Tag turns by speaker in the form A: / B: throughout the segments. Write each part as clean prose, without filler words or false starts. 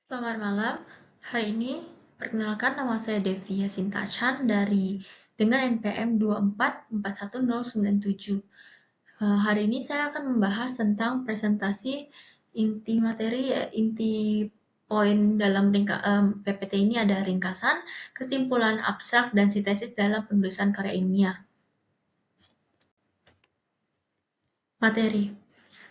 A: Selamat malam. Hari ini perkenalkan nama saya Devia Sintacan dengan NPM 24411097. Hari ini saya akan membahas tentang presentasi inti materi, inti poin dalam PPT ini ada ringkasan, kesimpulan abstrak, dan sintesis dalam penulisan karya ilmiah. Materi.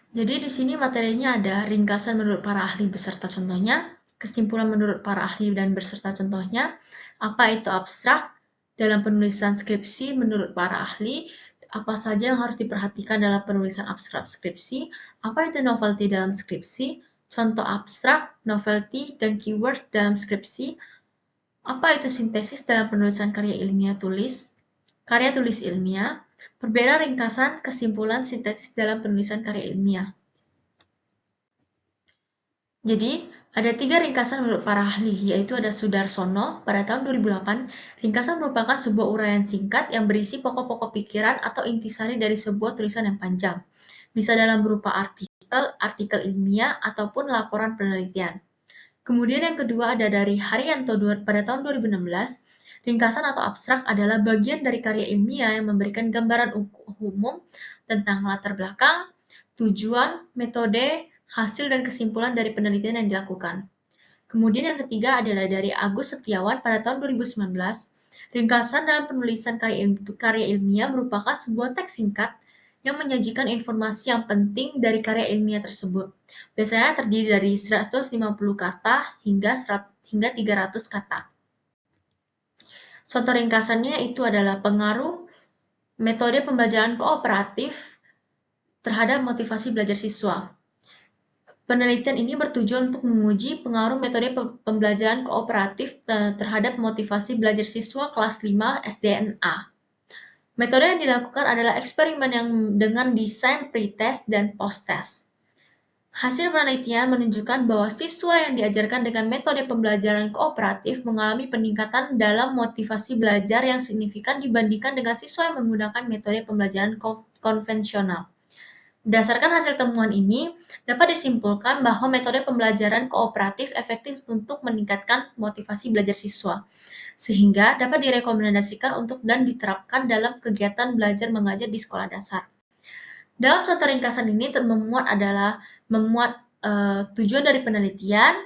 A: Jadi di sini materinya ada ringkasan menurut para ahli beserta contohnya, kesimpulan menurut para ahli dan beserta contohnya, apa itu abstrak dalam penulisan skripsi menurut para ahli, apa saja yang harus diperhatikan dalam penulisan abstrak skripsi, apa itu novelty dalam skripsi, contoh abstrak, novelty, dan keyword dalam skripsi, apa itu sintesis dalam penulisan karya tulis ilmiah, perbedaan ringkasan, kesimpulan, sintesis dalam penulisan karya ilmiah. Jadi, ada 3 ringkasan menurut para ahli, yaitu ada Sudarsono pada tahun 2008. Ringkasan merupakan sebuah uraian singkat yang berisi pokok-pokok pikiran atau intisari dari sebuah tulisan yang panjang. Bisa dalam berupa artikel ilmiah, ataupun laporan penelitian. Kemudian yang kedua ada dari Haryanto pada tahun 2016. Ringkasan atau abstrak adalah bagian dari karya ilmiah yang memberikan gambaran umum tentang latar belakang, tujuan, metode, hasil, dan kesimpulan dari penelitian yang dilakukan. Kemudian yang ketiga adalah dari Agus Setiawan pada tahun 2019. Ringkasan dalam penulisan karya ilmiah merupakan sebuah teks singkat yang menyajikan informasi yang penting dari karya ilmiah tersebut. Biasanya terdiri dari 150 kata hingga 300 kata. Contoh ringkasannya itu adalah pengaruh metode pembelajaran kooperatif terhadap motivasi belajar siswa. Penelitian ini bertujuan untuk menguji pengaruh metode pembelajaran kooperatif terhadap motivasi belajar siswa kelas 5 SDNA. Metode yang dilakukan adalah eksperimen yang dengan desain pretest dan posttest. Hasil penelitian menunjukkan bahwa siswa yang diajarkan dengan metode pembelajaran kooperatif mengalami peningkatan dalam motivasi belajar yang signifikan dibandingkan dengan siswa yang menggunakan metode pembelajaran konvensional. Berdasarkan hasil temuan ini, dapat disimpulkan bahwa metode pembelajaran kooperatif efektif untuk meningkatkan motivasi belajar siswa, sehingga dapat direkomendasikan untuk dan diterapkan dalam kegiatan belajar mengajar di sekolah dasar. Dalam contoh ringkasan ini memuat tujuan dari penelitian,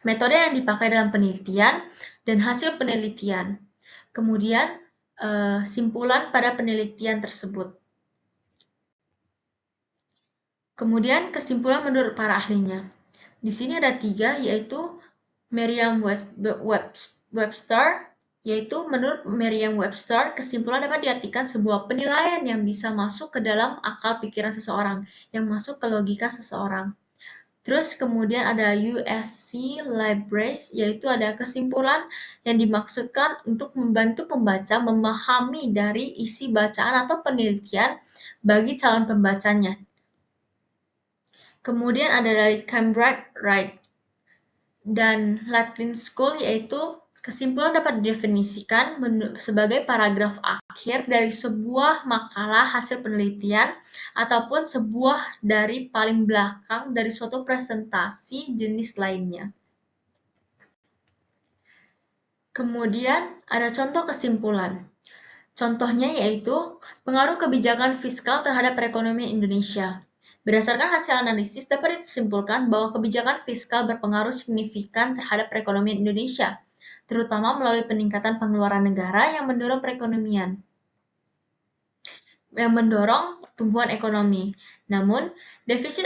A: metode yang dipakai dalam penelitian, dan hasil penelitian. Kemudian simpulan pada penelitian tersebut. Kemudian kesimpulan menurut para ahlinya. Di sini ada 3, yaitu Merriam-Webster, yaitu menurut Merriam-Webster, kesimpulan dapat diartikan sebuah penilaian yang bisa masuk ke dalam akal pikiran seseorang, yang masuk ke logika seseorang. Terus kemudian ada USC Libraries, yaitu ada kesimpulan yang dimaksudkan untuk membantu pembaca memahami dari isi bacaan atau penelitian bagi calon pembacanya. Kemudian ada dari Cambridge Wright dan Latin School, yaitu kesimpulan dapat didefinisikan sebagai paragraf akhir dari sebuah makalah hasil penelitian ataupun sebuah dari paling belakang dari suatu presentasi jenis lainnya. Kemudian ada contoh kesimpulan. Contohnya yaitu pengaruh kebijakan fiskal terhadap perekonomian Indonesia. Berdasarkan hasil analisis, dapat disimpulkan bahwa kebijakan fiskal berpengaruh signifikan terhadap perekonomian Indonesia, terutama melalui peningkatan pengeluaran negara yang mendorong pertumbuhan ekonomi. Namun, defisit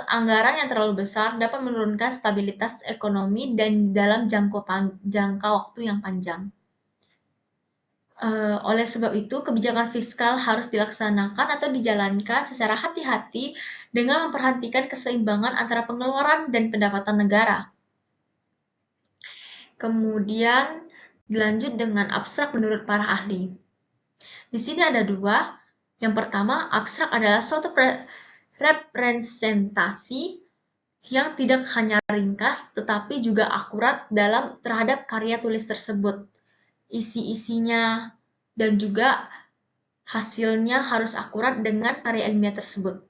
A: anggaran yang terlalu besar dapat menurunkan stabilitas ekonomi dan dalam jangka waktu yang panjang. Oleh sebab itu, kebijakan fiskal harus dilaksanakan atau dijalankan secara hati-hati dengan memperhatikan keseimbangan antara pengeluaran dan pendapatan negara. Kemudian dilanjut dengan abstrak menurut para ahli. Di sini ada 2. Yang pertama, abstrak adalah suatu representasi yang tidak hanya ringkas tetapi juga akurat terhadap karya tulis tersebut. Isi-isinya dan juga hasilnya harus akurat dengan karya ilmiah tersebut.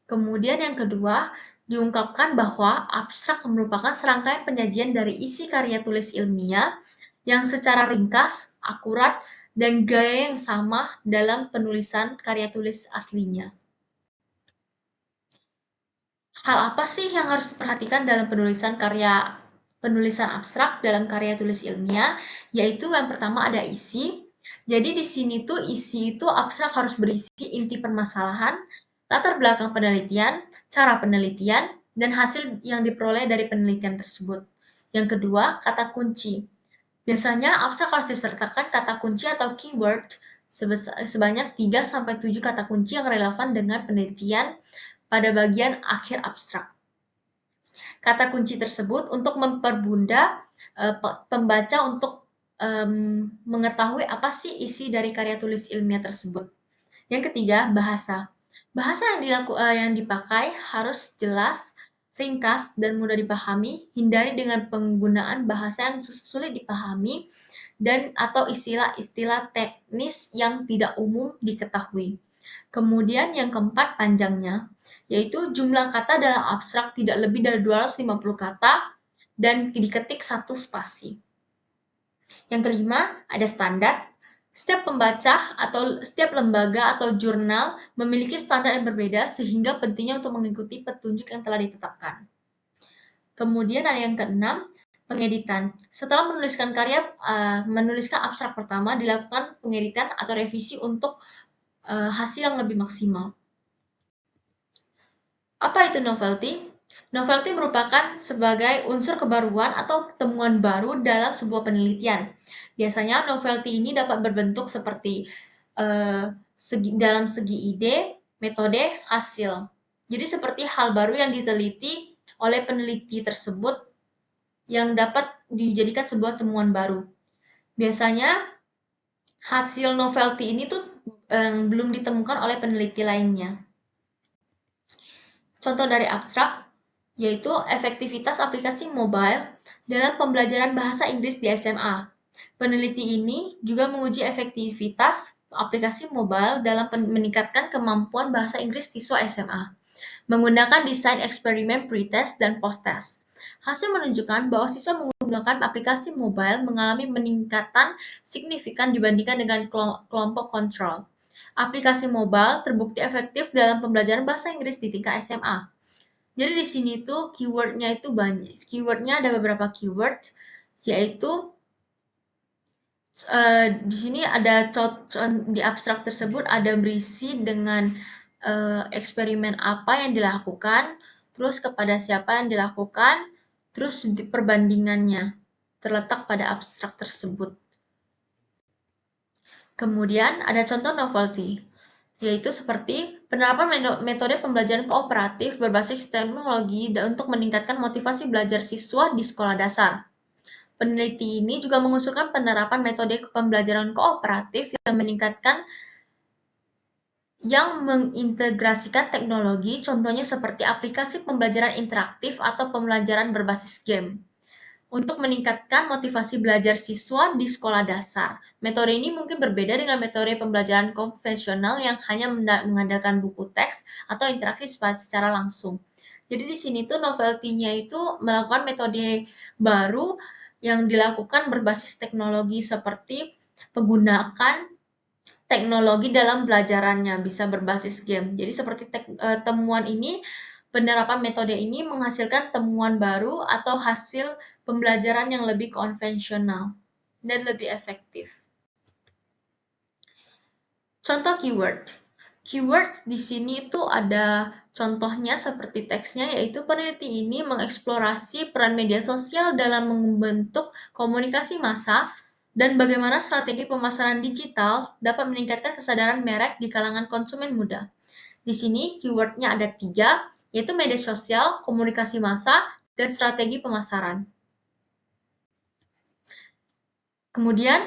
A: Kemudian yang kedua, diungkapkan bahwa abstrak merupakan serangkaian penyajian dari isi karya tulis ilmiah yang secara ringkas, akurat, dan gaya yang sama dalam penulisan karya tulis aslinya. Hal apa sih yang harus diperhatikan dalam penulisan abstrak dalam karya tulis ilmiah? Yaitu yang pertama ada isi. Jadi di sini tuh isi itu abstrak harus berisi inti permasalahan, latar belakang penelitian, cara penelitian, dan hasil yang diperoleh dari penelitian tersebut. Yang kedua, kata kunci. Biasanya abstrak harus disertakan kata kunci atau keyword sebanyak 3-7 kata kunci yang relevan dengan penelitian pada bagian akhir abstrak. Kata kunci tersebut untuk mempermudah pembaca untuk mengetahui apa sih isi dari karya tulis ilmiah tersebut. Yang ketiga, bahasa. Bahasa yang dipakai harus jelas, ringkas, dan mudah dipahami. Hindari dengan penggunaan bahasa yang sulit dipahami dan atau istilah-istilah teknis yang tidak umum diketahui. Kemudian yang keempat, panjangnya, yaitu jumlah kata dalam abstrak tidak lebih dari 250 kata dan diketik 1 spasi. Yang kelima, ada standar. Setiap pembaca atau setiap lembaga atau jurnal memiliki standar yang berbeda sehingga pentingnya untuk mengikuti petunjuk yang telah ditetapkan. Kemudian ada yang keenam, pengeditan. Setelah menuliskan abstrak pertama, dilakukan pengeditan atau revisi untuk hasil yang lebih maksimal. Apa itu novelty? Novelty merupakan sebagai unsur kebaruan atau temuan baru dalam sebuah penelitian. Biasanya novelty ini dapat berbentuk seperti dalam segi ide, metode, hasil. Jadi seperti hal baru yang diteliti oleh peneliti tersebut yang dapat dijadikan sebuah temuan baru. Biasanya hasil novelty ini tuh belum ditemukan oleh peneliti lainnya. Contoh dari abstrak, yaitu efektivitas aplikasi mobile dalam pembelajaran bahasa Inggris di SMA. Peneliti ini juga menguji efektivitas aplikasi mobile dalam meningkatkan kemampuan bahasa Inggris siswa SMA, menggunakan desain eksperimen pretest dan post-test. Hasil menunjukkan bahwa siswa menggunakan aplikasi mobile mengalami peningkatan signifikan dibandingkan dengan kelompok kontrol. Aplikasi mobile terbukti efektif dalam pembelajaran bahasa Inggris di tingkat SMA. Jadi di sini tuh keywordnya itu banyak. Keywordnya ada beberapa keyword, yaitu di sini ada di abstrak tersebut ada berisi dengan eksperimen apa yang dilakukan, terus kepada siapa yang dilakukan, terus perbandingannya terletak pada abstrak tersebut. Kemudian ada contoh novelty, yaitu seperti penerapan metode pembelajaran kooperatif berbasis teknologi untuk meningkatkan motivasi belajar siswa di sekolah dasar. Peneliti ini juga mengusulkan penerapan metode pembelajaran kooperatif yang mengintegrasikan teknologi, contohnya seperti aplikasi pembelajaran interaktif atau pembelajaran berbasis game, untuk meningkatkan motivasi belajar siswa di sekolah dasar. Metode ini mungkin berbeda dengan metode pembelajaran konvensional yang hanya mengandalkan buku teks atau interaksi secara langsung. Jadi di sini tuh novelty-nya itu melakukan metode baru yang dilakukan berbasis teknologi seperti menggunakan teknologi dalam pelajarannya, bisa berbasis game. Jadi seperti temuan ini, penerapan metode ini menghasilkan temuan baru atau hasil pembelajaran yang lebih konvensional dan lebih efektif. Contoh keyword. Keyword di sini itu ada contohnya seperti teksnya, yaitu peneliti ini mengeksplorasi peran media sosial dalam membentuk komunikasi massa dan bagaimana strategi pemasaran digital dapat meningkatkan kesadaran merek di kalangan konsumen muda. Di sini keywordnya ada 3, yaitu media sosial, komunikasi massa, dan strategi pemasaran. Kemudian,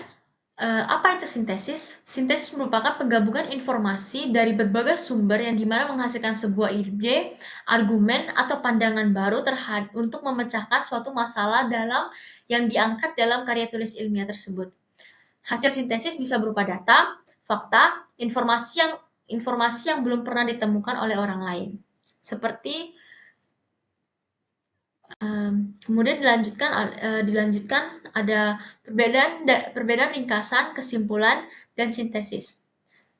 A: apa itu sintesis? Sintesis merupakan penggabungan informasi dari berbagai sumber yang dimana menghasilkan sebuah ide, argumen, atau pandangan baru untuk memecahkan suatu masalah yang diangkat dalam karya tulis ilmiah tersebut. Hasil sintesis bisa berupa data, fakta, informasi yang belum pernah ditemukan oleh orang lain. Seperti Kemudian dilanjutkan ada perbedaan ringkasan, kesimpulan, dan sintesis.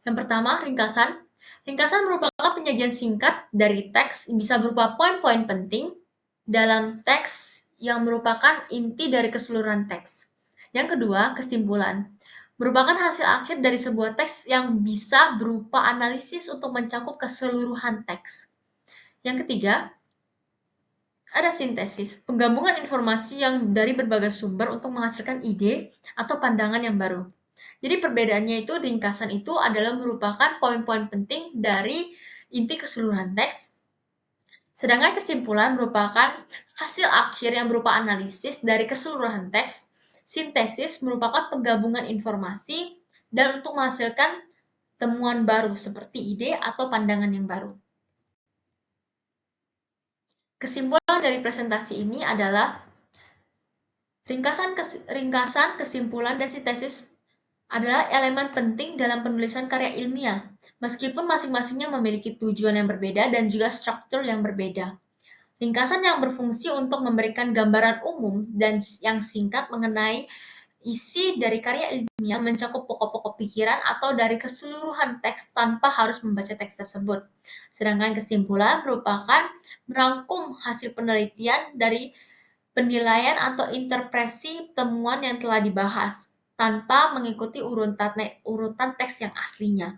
A: Yang pertama, ringkasan. Ringkasan merupakan penyajian singkat dari teks, bisa berupa poin-poin penting dalam teks yang merupakan inti dari keseluruhan teks. Yang kedua, kesimpulan. Merupakan hasil akhir dari sebuah teks yang bisa berupa analisis untuk mencakup keseluruhan teks. Yang ketiga, ada sintesis, penggabungan informasi yang dari berbagai sumber untuk menghasilkan ide atau pandangan yang baru. Jadi perbedaannya itu ringkasan itu adalah merupakan poin-poin penting dari inti keseluruhan teks, sedangkan kesimpulan merupakan hasil akhir yang berupa analisis dari keseluruhan teks. Sintesis merupakan penggabungan informasi dan untuk menghasilkan temuan baru seperti ide atau pandangan yang baru. Kesimpulan dari presentasi ini adalah ringkasan, kesimpulan, dan sintesis adalah elemen penting dalam penulisan karya ilmiah, meskipun masing-masingnya memiliki tujuan yang berbeda dan juga struktur yang berbeda. Ringkasan yang berfungsi untuk memberikan gambaran umum dan yang singkat mengenai isi dari karya ilmiah mencakup pokok-pokok pikiran atau dari keseluruhan teks tanpa harus membaca teks tersebut. Sedangkan kesimpulan merupakan merangkum hasil penelitian dari penilaian atau interpretasi temuan yang telah dibahas tanpa mengikuti urutan teks yang aslinya.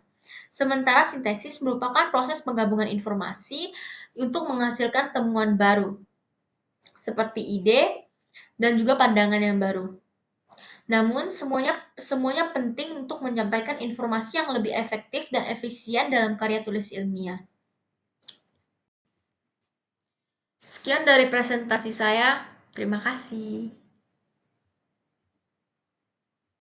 A: Sementara sintesis merupakan proses penggabungan informasi untuk menghasilkan temuan baru, seperti ide dan juga pandangan yang baru. Namun, semuanya penting untuk menyampaikan informasi yang lebih efektif dan efisien dalam karya tulis ilmiah. Sekian dari presentasi saya. Terima kasih.